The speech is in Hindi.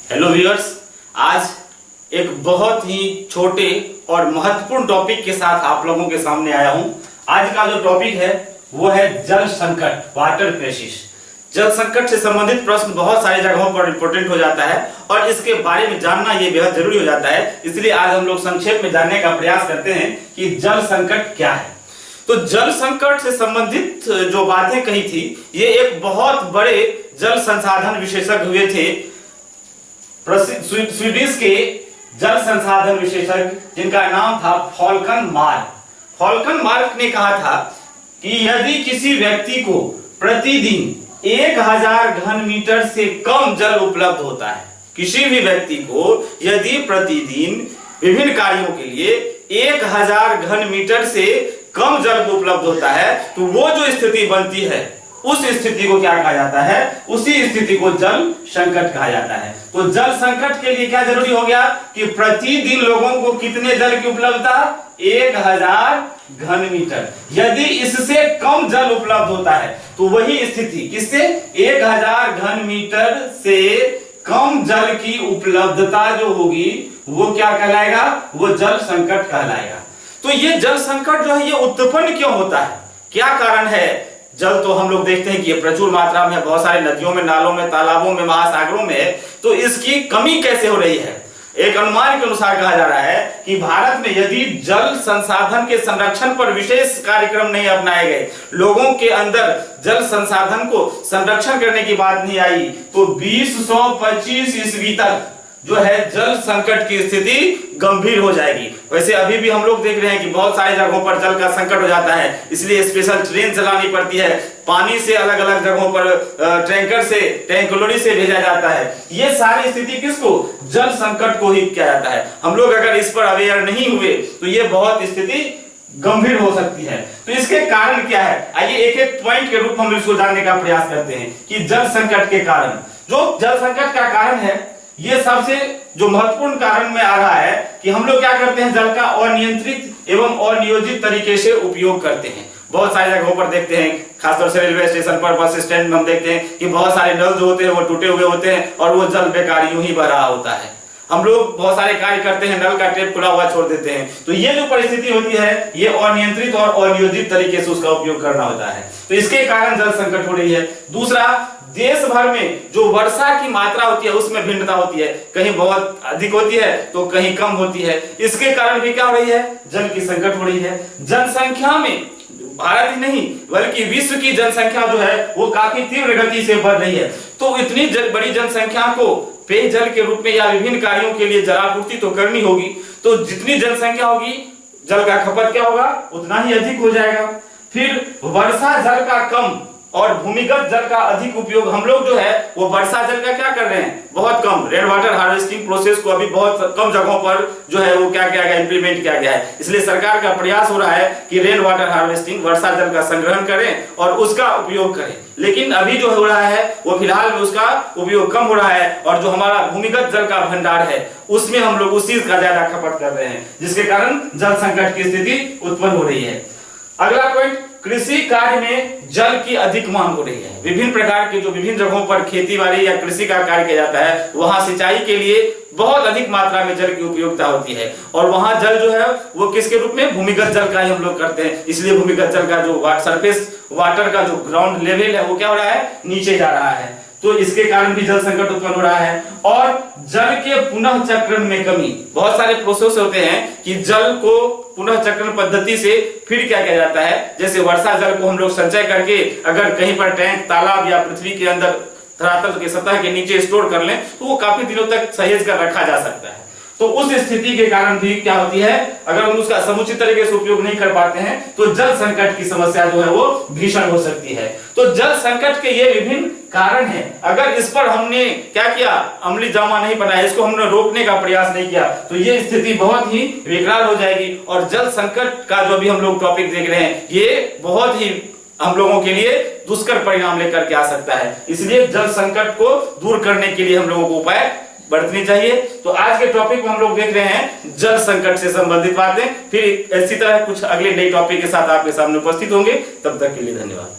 हेलो व्यूअर्स, आज एक बहुत ही छोटे और महत्वपूर्ण टॉपिक के साथ आप लोगों के सामने आया हूं। आज का जो टॉपिक है वो है जल संकट, वाटर क्राइसिस। जल संकट से संबंधित प्रश्न बहुत सारी जगहों पर इंपॉर्टेंट हो जाता है और इसके बारे में जानना ये बेहद जरूरी हो जाता है। इसलिए आज हम लोग संक्षेप में जानने का प्रयास करते हैं कि जल संकट क्या है। तो जल संकट से संबंधित जो बातें कही थी, ये एक बहुत बड़े जल संसाधन विशेषज्ञ हुए थे, स्वीडिश के जल संसाधन विशेषज्ञ, जिनका नाम था फॉल्कन मार्क। फॉल्कन मार्क ने कहा था कि यदि किसी व्यक्ति को प्रतिदिन 1000 घन मीटर से कम जल उपलब्ध होता है, किसी भी व्यक्ति को यदि प्रतिदिन विभिन्न कार्यों के लिए 1000 घन मीटर से कम जल उपलब्ध होता है, तो वो जो स्थिति बनती है उस स्थिति को क्या कहा जाता है? उसी स्थिति को जल संकट कहा जाता है। तो जल संकट के लिए क्या जरूरी हो गया कि प्रतिदिन लोगों को कितने जल की उपलब्धता? 1000 घन मीटर। यदि इससे कम जल उपलब्ध होता है तो वही स्थिति किससे? 1000 घन मीटर से कम जल की उपलब्धता जो होगी वो क्या कहलाएगा? वो जल संकट कहलाएगा। तो ये जल संकट जो है ये उत्पन्न क्यों होता है? क्या कारण है? जल तो हम लोग देखते हैं कि ये प्रचुर मात्रा में बहुत सारी नदियों में, नालों में, तालाबों में, महासागरों में है। तो इसकी कमी कैसे हो रही है? एक अनुमान के अनुसार कहा जा रहा है कि भारत में यदि जल संसाधन के संरक्षण पर विशेष कार्यक्रम नहीं अपनाए गए, लोगों के अंदर जल संसाधन को संरक्षण करने की बात नहीं आई, तो 2025 ईस्वी तक जो है जल संकट की स्थिति गंभीर हो जाएगी। वैसे अभी भी हम लोग देख रहे हैं कि बहुत सारी जगहों पर जल का संकट हो जाता है, इसलिए स्पेशल ट्रेन चलानी पड़ती है, पानी से अलग अलग जगहों पर टैंकर से, टैंकलोरी से भेजा जाता है। ये सारी स्थिति किसको? जल संकट को ही किया जाता है। हम लोग अगर इस पर अवेयर नहीं हुए तो ये बहुत स्थिति गंभीर हो सकती है। तो इसके कारण क्या है? आइए एक एक पॉइंट के रूप में हम इसको जानने का प्रयास करते हैं कि जल संकट के कारण, जो जल संकट का कारण है, ये सबसे जो महत्वपूर्ण कारण में आ रहा है कि हम लोग क्या करते हैं? जल का अनियंत्रित एवं अनियोजित तरीके से उपयोग करते हैं। बहुत सारी जगहों पर देखते हैं, खासतौर से रेलवे स्टेशन पर, बस स्टैंड में हम देखते हैं कि बहुत सारे नल जो होते हैं वो टूटे हुए होते हैं और वो जल बेकार यूं ही बह रहा होता है। हम लोग बहुत सारे कार्य करते हैं, नल का टेप खुला हुआ छोड़ देते हैं। तो ये जो परिस्थिति होती है ये अनियंत्रित और अनियोजित तरीके से उसका उपयोग करना होता है। तो इसके कारण जल संकट हो रही है। दूसरा, देश भर में जो वर्षा की मात्रा होती है उसमें भिन्नता होती है, कहीं बहुत अधिक होती है तो कहीं कम होती है। इसके कारण भी क्या हो रही है? जल की संकट हो रही है। जनसंख्या में भारत ही नहीं बल्कि विश्व की जनसंख्या जो है वो काफी तीव्र गति से बढ़ रही है। तो इतनी बड़ी जनसंख्या को पेयजल के रूप में या विभिन्न कार्यों के लिए जलापूर्ति तो करनी होगी। तो जितनी जनसंख्या होगी जल का खपत क्या होगा? उतना ही अधिक हो जाएगा। फिर वर्षा जल का कम और भूमिगत जल का अधिक उपयोग, हम लोग जो है वो वर्षा जल का क्या कर रहे हैं? बहुत कम। रेन वाटर हार्वेस्टिंग प्रोसेस को अभी बहुत कम जगहों पर जो है वो क्या किया गया? इंप्लीमेंट किया गया है। इसलिए सरकार का प्रयास हो रहा है कि रेन वाटर हार्वेस्टिंग, वर्षा जल का संग्रहण करें और उसका उपयोग करें। लेकिन अभी जो हो रहा है वो फिलहाल में उसका उपयोग कम हो रहा है और जो हमारा भूमिगत जल का भंडार है उसमें हम लोग उसी का ज्यादा खपत कर रहे हैं, जिसके कारण जल संकट की स्थिति उत्पन्न हो रही है। अगला पॉइंट, कृषि कार्य में जल की अधिक मांग हो रही है। विभिन्न प्रकार के जो विभिन्न जगहों पर खेती बाड़ी या कृषि का कार्य किया जाता है वहां सिंचाई के लिए बहुत अधिक मात्रा में जल की उपयोगिता होती है और वहां जल जो है वो किसके रूप में? भूमिगत जल का ही हम लोग करते हैं। इसलिए भूमिगत जल का जो सरफेस वाटर का जो ग्राउंड लेवल है वो क्या हो रहा है? नीचे जा रहा है। तो इसके कारण भी जल संकट उत्पन्न हो रहा है। और जल के पुनः चक्रण में कमी, बहुत सारे प्रोसेस होते हैं कि जल को पुनः चक्रण पद्धति से फिर क्या किया जाता है? जैसे वर्षा जल को हम लोग संचय करके अगर कहीं पर टैंक, तालाब या पृथ्वी के अंदर धरातल के सतह के नीचे स्टोर कर लें तो वो काफी दिनों तक सहेज कर रखा जा सकता है। तो उस स्थिति के कारण भी क्या होती है? अगर हम उसका समुचित तरीके से उपयोग नहीं कर पाते हैं तो जल संकट की समस्या जो है वो भीषण हो सकती है। तो जल संकट के ये विभिन्न कारण हैं। अगर इस पर हमने क्या किया? अमली जामा नहीं बनाया, इसको हमने रोकने का प्रयास नहीं किया तो ये स्थिति बहुत ही विकराल हो जाएगी। और जल संकट का जो भी हम लोग टॉपिक देख रहे हैं ये बहुत ही हम लोगों के लिए दुष्कर परिणाम लेकर के आ सकता है। इसलिए जल संकट को दूर करने के लिए हम लोगों को उपाय बरतनी चाहिए। तो आज के टॉपिक में हम लोग देख रहे हैं जल संकट से संबंधित बातें। फिर इसी तरह कुछ अगले नए टॉपिक के साथ आपके सामने उपस्थित होंगे। तब तक के लिए धन्यवाद।